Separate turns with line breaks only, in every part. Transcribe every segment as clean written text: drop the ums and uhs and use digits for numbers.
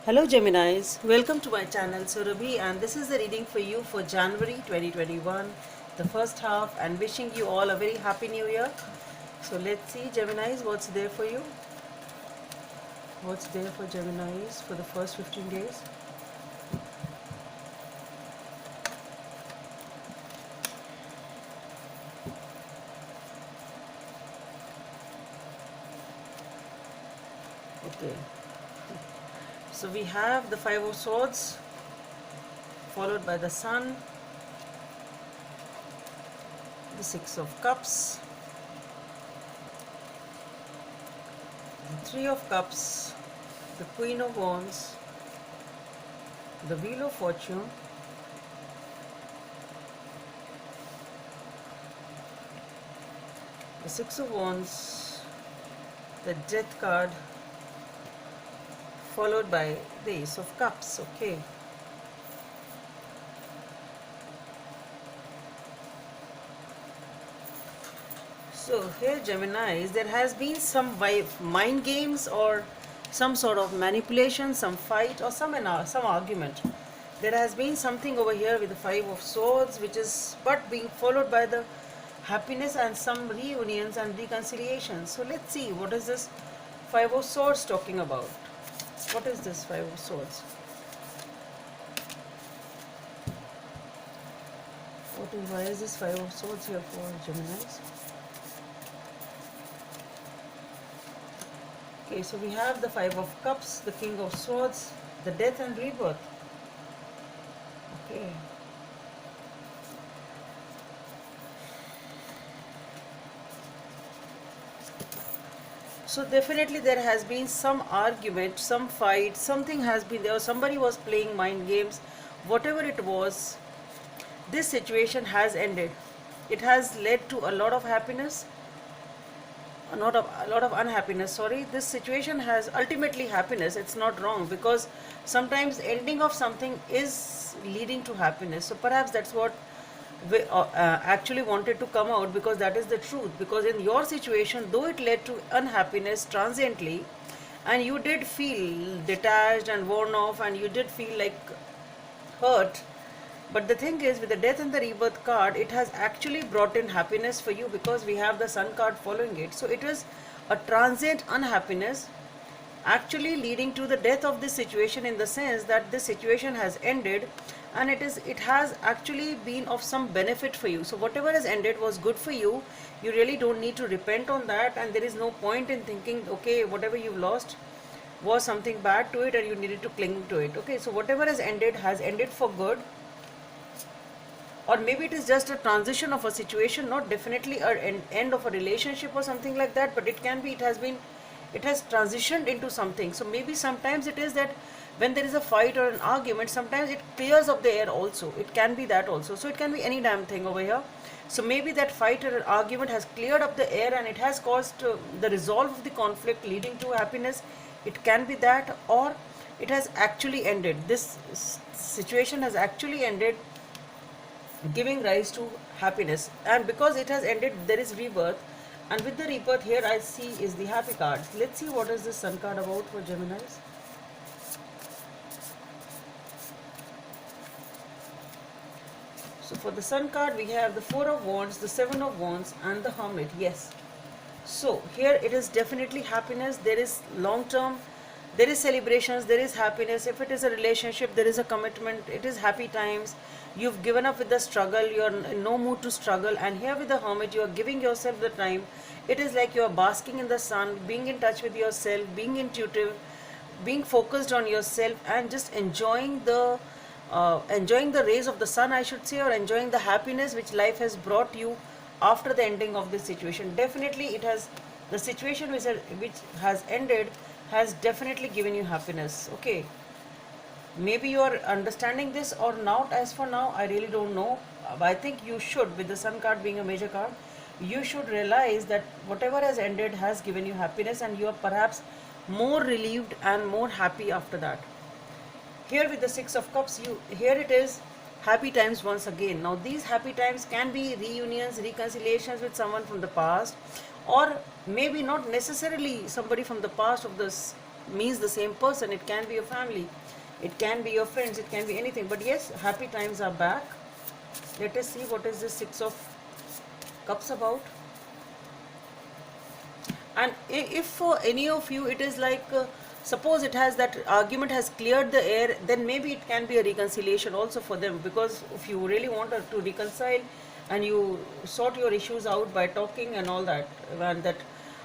Hello Geminis, welcome to my channel Surabhi, and this is the reading for you for January 2021, the first half, and wishing you all a very happy new year. So let's see Geminis, what's there for you? What's there for Geminis for the first 15 days? Okay. So we have the Five of Swords followed by the Sun, the Six of Cups, the Three of Cups, the Queen of Wands, the Wheel of Fortune, the Six of Wands, the Death card, followed by the Ace of Cups. Okay. So here Geminis, there has been some mind games or some sort of manipulation, some fight or some argument. There has been something over here with the Five of Swords, which is but being followed by the happiness and some reunions and reconciliations. So let's see, what is this Five of Swords talking about? What is this Five of Swords? Why is this Five of Swords here for Geminis? Okay, so we have the Five of Cups, the King of Swords, the Death and Rebirth. Okay. So definitely there has been some argument, some fight, something has been there, somebody was playing mind games, whatever it was, this situation has ended. It has led to a lot of happiness, a lot of unhappiness. Sorry, this situation has ultimately happiness. It's not wrong, because sometimes ending of something is leading to happiness. So perhaps that's what we actually wanted to come out, because that is the truth. Because in your situation, though it led to unhappiness transiently, and you did feel detached and worn off, and you did feel like hurt, but the thing is, with the Death and the Rebirth card, it has actually brought in happiness for you, because we have the Sun card following it. So it was a transient unhappiness actually leading to the death of this situation, in the sense that this situation has ended, and it has actually been of some benefit for you. So whatever has ended was good for you. You really don't need to repent on that, and there is no point in thinking, okay, whatever you've lost was something bad to it and you needed to cling to it. Okay, so whatever has ended for good, or maybe it is just a transition of a situation, not definitely an end of a relationship or something like that, but it can be, it has transitioned into something. So maybe sometimes it is that when there is a fight or an argument, sometimes it clears up the air also. It can be that also. So it can be any damn thing over here. So maybe that fight or an argument has cleared up the air, and it has caused the resolve of the conflict, leading to happiness. It can be that, or it has actually ended. This situation has actually ended, giving rise to happiness. And because it has ended, there is rebirth. And with the rebirth, here I see is the happy card. Let's see what is this Sun card about for Geminis. So for the Sun card, we have the Four of Wands, the Seven of Wands, and the Hermit. Yes. So here it is definitely happiness. There is long term, there is celebrations, there is happiness. If it is a relationship, there is a commitment, it is happy times. You've given up with the struggle, you're in no mood to struggle. And here with the Hermit, you are giving yourself the time. It is like you are basking in the sun, being in touch with yourself, being intuitive, being focused on yourself, and just enjoying the rays of the sun, I should say, or enjoying the happiness which life has brought you after the ending of this situation. Definitely it has, the situation which has ended has definitely given you happiness. Okay, maybe you are understanding this or not. As for now, I really don't know. I think you should, with the Sun card being a major card, you should realize that whatever has ended has given you happiness, and you are perhaps more relieved and more happy after that. Here with the Six of Cups, here it is happy times once again. Now these happy times can be reunions, reconciliations with someone from the past, or maybe not necessarily somebody from the past of this means the same person. It can be your family, it can be your friends, it can be anything. But yes, happy times are back. Let us see what is this Six of Cups about. And if for any of you it is like, suppose it has that argument has cleared the air, then maybe it can be a reconciliation also for them. Because if you really want to reconcile and you sort your issues out by talking and all that, and that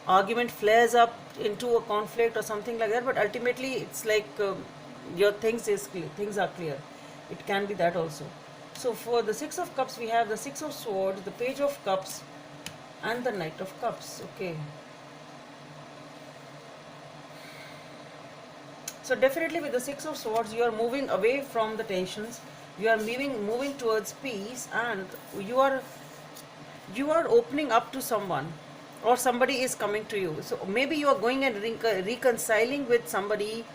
argument flares up into a conflict or something like that, but ultimately it's like, your things are clear. It can be that also. So for the Six of Cups, we have the Six of Swords, the Page of Cups, and the Knight of Cups. Okay. So definitely with the Six of Swords, you are moving away from the tensions. You are moving towards peace, and you are opening up to someone, or somebody is coming to you. So maybe you are going and reconciling with somebody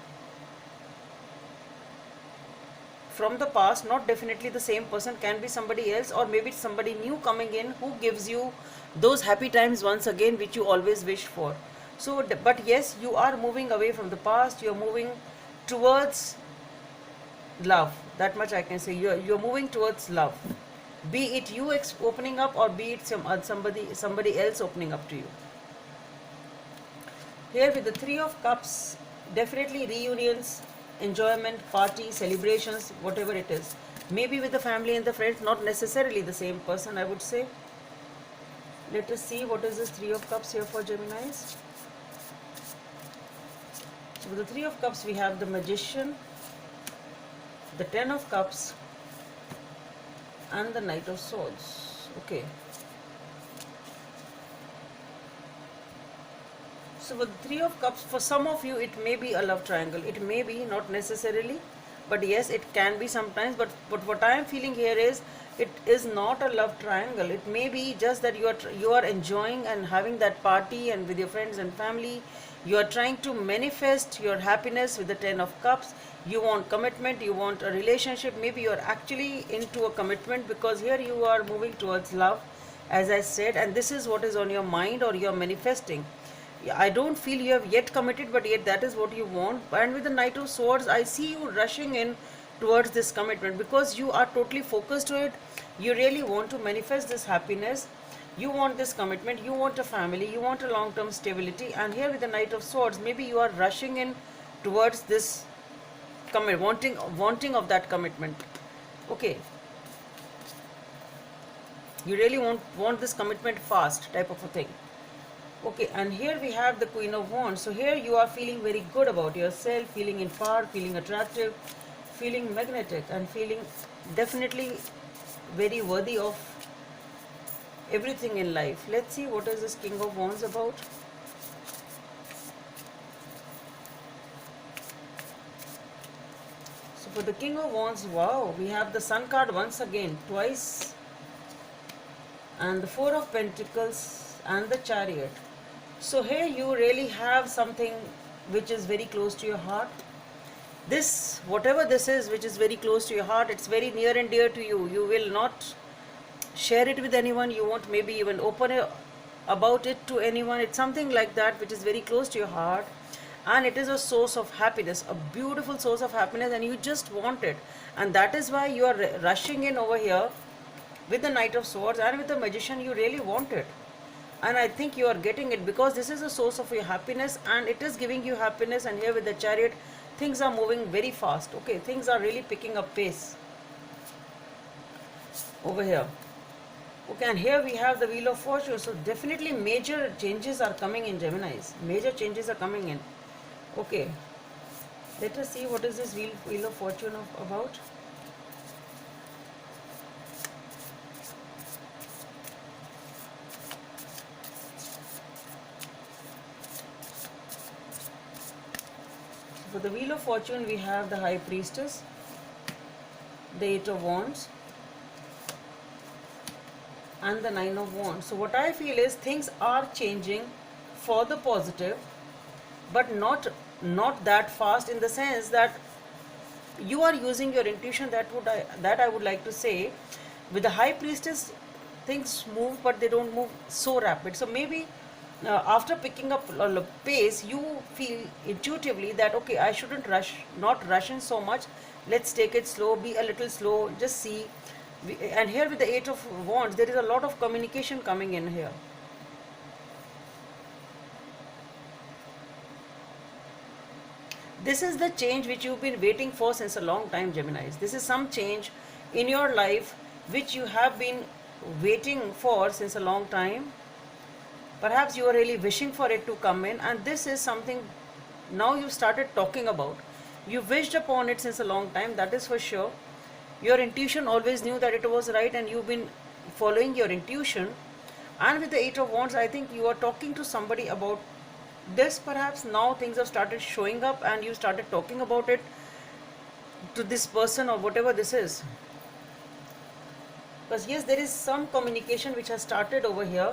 from the past, not definitely the same person, can be somebody else, or maybe it's somebody new coming in who gives you those happy times once again which you always wish for. So but yes, you are moving away from the past, you're moving towards love. That much I can say. You're moving towards love, be it you opening up, or be it somebody else opening up to you. Here with the Three of Cups, definitely reunions, enjoyment, party, celebrations, whatever it is. Maybe with the family and the friends, not necessarily the same person, I would say. Let us see what is this Three of Cups here for Geminis. So with the Three of Cups, we have the Magician, the Ten of Cups, and the Knight of Swords. Okay. So with the Three of Cups, for some of you, it may be a love triangle. It may be, not necessarily, but yes, it can be sometimes. But what I am feeling here is, it is not a love triangle. It may be just that you are enjoying and having that party and with your friends and family. You are trying to manifest your happiness with the Ten of Cups. You want commitment, you want a relationship. Maybe you are actually into a commitment, because here you are moving towards love, as I said, and this is what is on your mind, or you are manifesting. I don't feel you have yet committed, but yet that is what you want. And with the Knight of Swords, I see you rushing in towards this commitment, because you are totally focused to it. You really want to manifest this happiness. You want this commitment, you want a family, you want a long-term stability. And here with the Knight of Swords, maybe you are rushing in towards this wanting of that commitment. Okay. You really want this commitment fast, type of a thing. Okay, and here we have the Queen of Wands. So here you are feeling very good about yourself, feeling in power, feeling attractive, feeling magnetic, and feeling definitely very worthy of everything in life. Let's see what is this King of Wands about. So for the King of Wands, wow, we have the Sun card once again, twice, and the Four of Pentacles and the Chariot. So here you really have something which is very close to your heart. This, whatever this is, which is very close to your heart, it's very near and dear to you. You will not share it with anyone. You won't maybe even open about it to anyone. It's something like that which is very close to your heart, and it is a source of happiness, a beautiful source of happiness, and you just want it. And that is why you are rushing in over here with the Knight of Swords, and with the Magician you really want it. And I think you are getting it, because this is a source of your happiness, and it is giving you happiness. And here with the Chariot, things are moving very fast. Okay, things are really picking up pace over here. Okay, and here we have the Wheel of Fortune. So definitely major changes are coming in, Geminis. Major changes are coming in. Okay, let us see what is this Wheel of Fortune about. For the Wheel of Fortune, we have the High Priestess, the Eight of Wands, and the Nine of Wands. So what I feel is, things are changing for the positive, but not that fast, in the sense that you are using your intuition. That I would like to say. With the High Priestess, things move, but they don't move so rapid. So maybe after picking up pace, you feel intuitively that okay, I shouldn't rush, not rush in so much. Let's take it slow, be a little slow, just see. And here with the Eight of Wands, there is a lot of communication coming in here. This is the change which you've been waiting for since a long time, Geminis. This is some change in your life which you have been waiting for since a long time. Perhaps you are really wishing for it to come in, and this is something now you started talking about. You wished upon it since a long time, that is for sure. Your intuition always knew that it was right, and you've been following your intuition. And with the Eight of Wands, I think you are talking to somebody about this. Perhaps now things have started showing up, and you started talking about it to this person or whatever this is. Because yes, there is some communication which has started over here.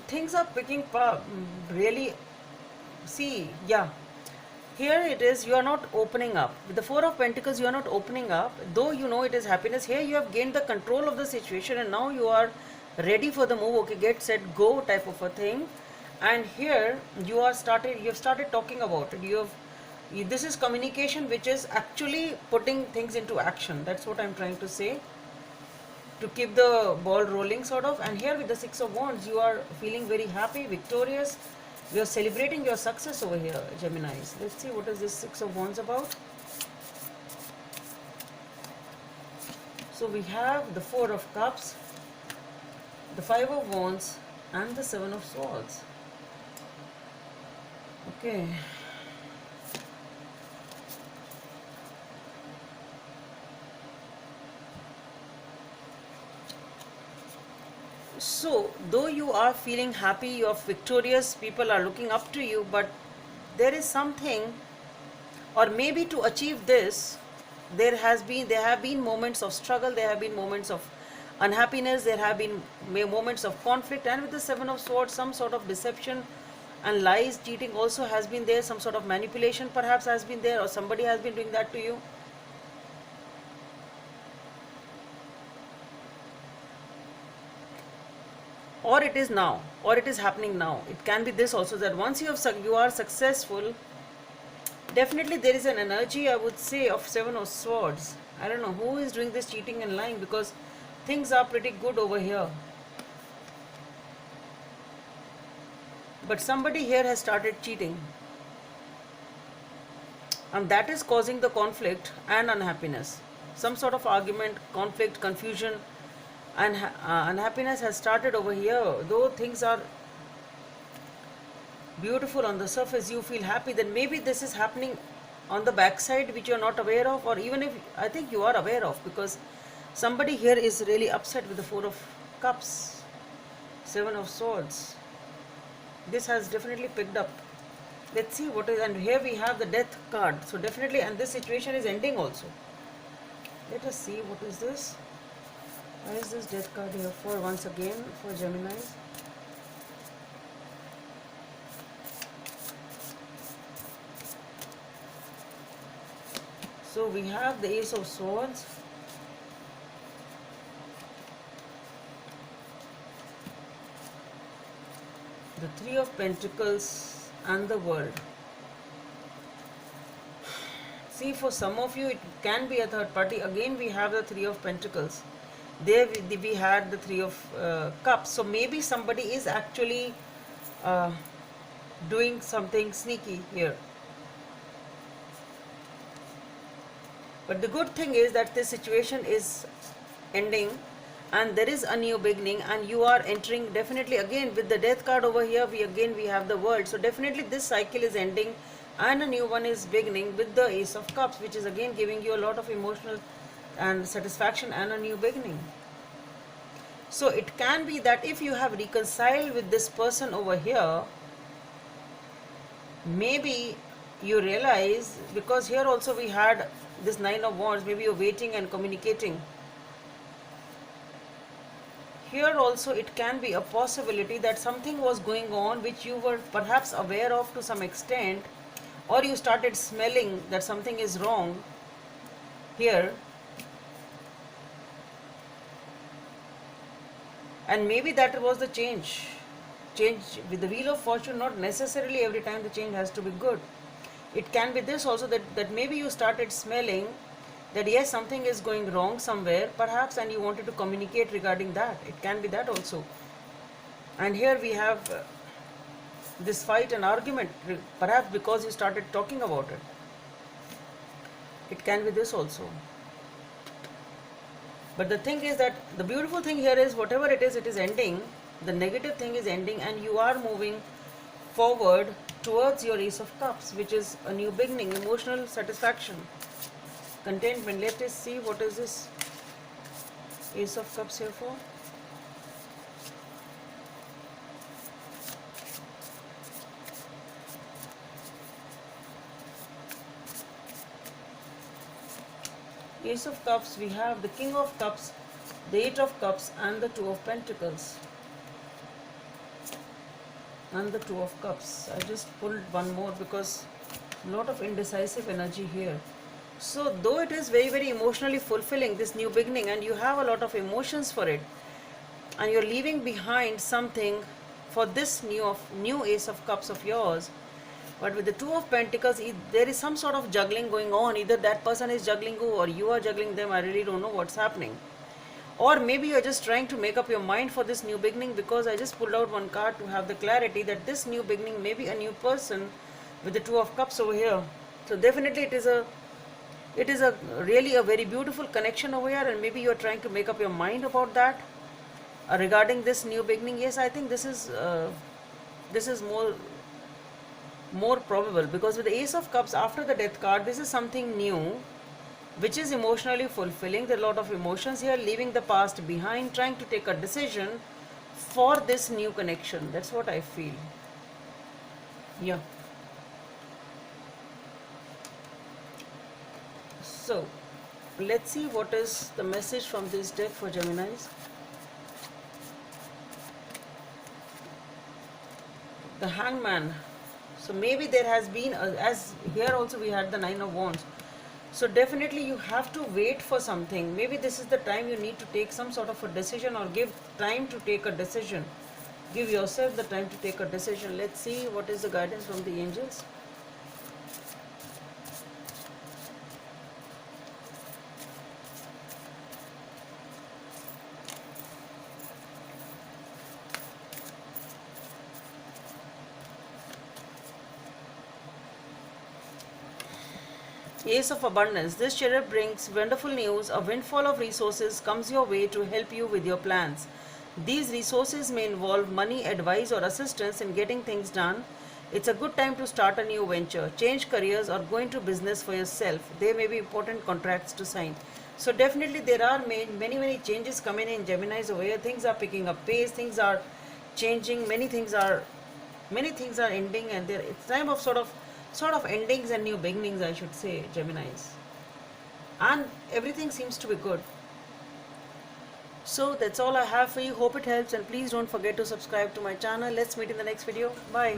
Things are picking up really. See, yeah, here it is, you are not opening up. With the Four of Pentacles, you are not opening up, though you know it is happiness. Here you have gained the control of the situation, and now you are ready for the move. Okay, get set go type of a thing. And here you have started talking about it. This is communication which is actually putting things into action. That's what I'm trying to say, to keep the ball rolling sort of. And here with the Six of Wands, you are feeling very happy, victorious. You are celebrating your success over here, Geminis. Let's see what is this Six of Wands about. So we have the Four of Cups, the Five of Wands, and the Seven of Swords. Okay. So, though you are feeling happy, you are victorious, people are looking up to you, but there is something, or maybe to achieve this, there have been moments of struggle, there have been moments of unhappiness, there have been moments of conflict, and with the Seven of Swords, some sort of deception and lies, cheating also has been there, some sort of manipulation perhaps has been there, or somebody has been doing that to you. Or it is now, or it is happening now. It can be this also, that once you are successful, definitely there is an energy, I would say, of Seven of Swords. I don't know who is doing this cheating and lying, because things are pretty good over here. But somebody here has started cheating, and that is causing the conflict and unhappiness. Some sort of argument, conflict, confusion, and unhappiness has started over here. Though things are beautiful on the surface, you feel happy, then maybe this is happening on the backside which you are not aware of, or even if I think you are aware of, because somebody here is really upset with the Four of Cups, Seven of Swords. This has definitely picked up. Let's see what is, and here we have the Death card. So definitely, and this situation is ending also. Let us see what is this. Why is this Death card here for once again for Geminis? So we have the Ace of Swords, the Three of Pentacles, and the World. See, for some of you it can be a third party. Again we have the Three of Pentacles. There we had the Three of Cups. So maybe somebody is actually doing something sneaky here. But the good thing is that this situation is ending, and there is a new beginning, and you are entering definitely again with the Death card over here. We have the World. So definitely this cycle is ending and a new one is beginning with the Ace of Cups, which is again giving you a lot of emotional and satisfaction and a new beginning. So it can be that if you have reconciled with this person over here, maybe you realize, because here also we had this Nine of Wands, maybe you're waiting and communicating. Here also it can be a possibility that something was going on which you were perhaps aware of to some extent, or you started smelling that something is wrong here. And maybe that was the change with the wheel of fortune. Not necessarily every time the change has to be good. It can be this also, that maybe you started smelling that yes, something is going wrong somewhere perhaps, and you wanted to communicate regarding that. It can be that also. And here we have this fight and argument, perhaps because you started talking about it. It can be this also. But the thing is that the beautiful thing here is whatever it is ending. The negative thing is ending, and you are moving forward towards your Ace of Cups, which is a new beginning, emotional satisfaction, contentment. Let us see what is this Ace of Cups here for. Ace of Cups, we have the King of Cups, the Eight of Cups, and the Two of Pentacles. And the Two of Cups. I just pulled one more because a lot of indecisive energy here. So though it is very, very emotionally fulfilling, this new beginning, and you have a lot of emotions for it, and you're leaving behind something for this new Ace of Cups of yours. But with the Two of Pentacles, there is some sort of juggling going on. Either that person is juggling you or you are juggling them. I really don't know what's happening. Or maybe you're just trying to make up your mind for this new beginning, because I just pulled out one card to have the clarity that this new beginning may be a new person with the Two of Cups over here. So definitely it is a really a very beautiful connection over here, and maybe you're trying to make up your mind about that regarding this new beginning. Yes, I think this is more probable, because with the Ace of Cups after the Death card, this is something new which is emotionally fulfilling. There are a lot of emotions here, leaving the past behind, trying to take a decision for this new connection. That's what I feel. Yeah. So let's see what is the message from this deck for Geminis. The Hangman. So maybe there has been, as here also we had the Nine of Wands. So definitely you have to wait for something. Maybe this is the time you need to take some sort of a decision, or give time to take a decision. Give yourself the time to take a decision. Let's see what is the guidance from the angels. Ace of Abundance. This cherub brings wonderful news. A windfall of resources comes your way to help you with your plans. These resources may involve money, advice, or assistance in getting things done. It's a good time to start a new venture, change careers, or go into business for yourself. There may be important contracts to sign. So definitely there are many changes coming in Geminis over here. Things are picking up pace. Things are changing. Many things are ending, and it's time of sort of endings and new beginnings, I should say, Geminis. And everything seems to be good. So that's all I have for you. Hope it helps, and please don't forget to subscribe to my channel. Let's meet in the next video. Bye.